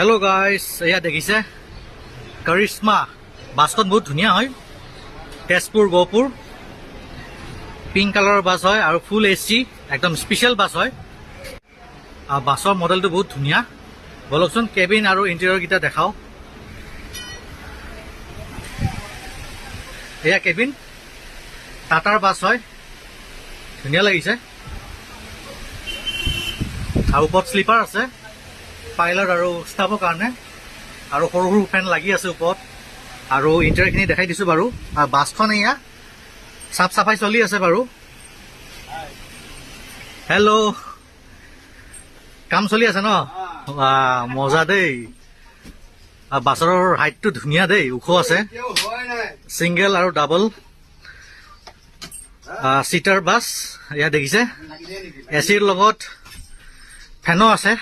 hello guys एया देखिसे करिश्मा बासखन बहुत धुनिया है Tezpur Gohpur pink colour बास है और फुल एसी एकदम स्पेशल बास है बासर मॉडल तो बहुत धुनिया बोलकचोन केबिन और इंटेरियर किटा देखाओ एया केबिन टाटार बास है धुनिया लगिसे और ऊपर स्लीपर আছে पायलट और स्टाफर कारण और सर सर फैन लगी আছে ऊपर और इंटेरियर देखाई दिसो बारू और बासखन एया साफ सफाई चलि আছে बारू हेलो काम चलि আছে न मजा दे बासर हाइट तो धुनिया दे उख আছে सिंगल और डबल सीटार बास या देखिसे एसिर लगत फैनो আছে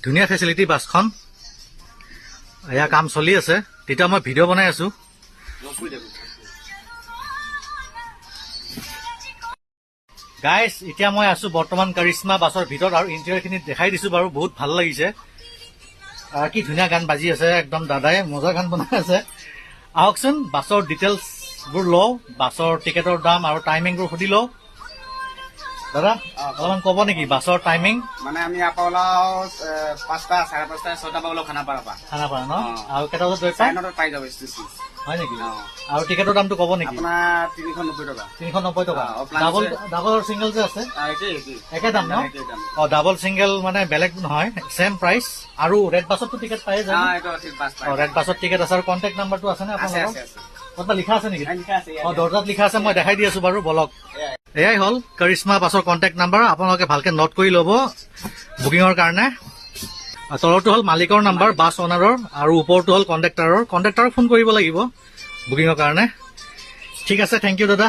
धुनिया फैसिलिटी बासखन या काम चलि আছে तेटा मैं भिडिओ बनाई आसु गाइस इतना मैं आसु बर्तमान करिश्मा बासर भीतर और इंटेरियर खिनि देखाई दिसु बारू बहुत ভাল লাগিছে कि धुनिया गान बाजी আছে एकदम दादाए मजा गान बनाई আছে आहोकचोन बासर डिटेल्स बुर लो बासर टिकेटर दाम और टाइमिंग बुर सुधि लो दादा अलमान कब नेকি बासर टाइमिंग মানে আমি আপাওলাও 5টা 5:30 6টা পাওলাও খানাপাৰা ন আৰু কেটা বজাত গৈ পাই নটা পাই যাব স্টেশন হয় নেকি আৰু টিকেটৰ দামটো কব নেকি আপোনাৰ 390 টকা ডাবল ডাবল আৰু সিঙ্গেল যে আছে একে দাম ন ডাবল সিঙ্গেল মানে বেলেগ নহয় সেম প্ৰাইস আৰু ৰেড বাছত টিকেট পাই যায় এইটো ঠিক পাস পাই ৰেড বাছত টিকেট আছে আৰু কন্টাক্ট নাম্বাৰটো আছে নে আপোনালোকৰ আছে কত লিখা আছে নেকি লিখা আছে দৰ্জাত লিখা আছে মই দেখাই দি আছো বাৰু বলক এয়াই হল কৰিশ্মা বাসৰ কন্টাক্ট নাম্বাৰ আপোনালোকে ভালকে নোট কৰি ল'ব বুকিংৰ কাৰণে তলৰটো হল মালিকৰ নাম্বাৰ বাস অনাৰৰ আৰু ওপৰটো হল কন্ট্ৰাক্টৰক ফোন কৰিব লাগিব বুকিংৰ কাৰণে ঠিক আছে থ্যাংক ইউ দাদা